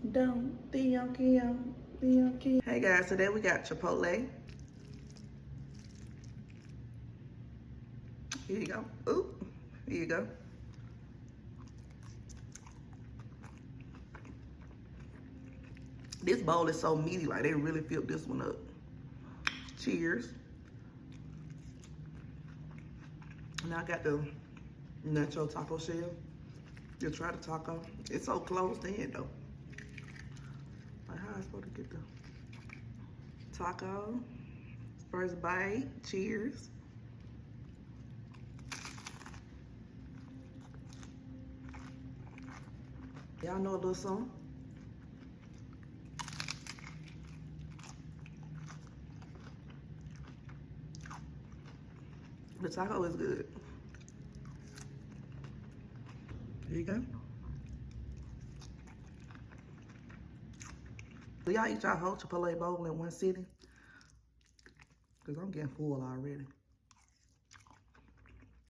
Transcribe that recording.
Hey guys, today we got Chipotle. Here you go. Ooh, here you go. This bowl is so meaty, like they really filled this one up. Cheers. Now I got the nacho taco shell. You'll try the taco. It's so closed in though. Like how I supposed to get the taco? First bite. Cheers. Y'all know a little song? The taco is good. Here you go. Do y'all eat y'all whole Chipotle bowl in one sitting? Because I'm getting full already.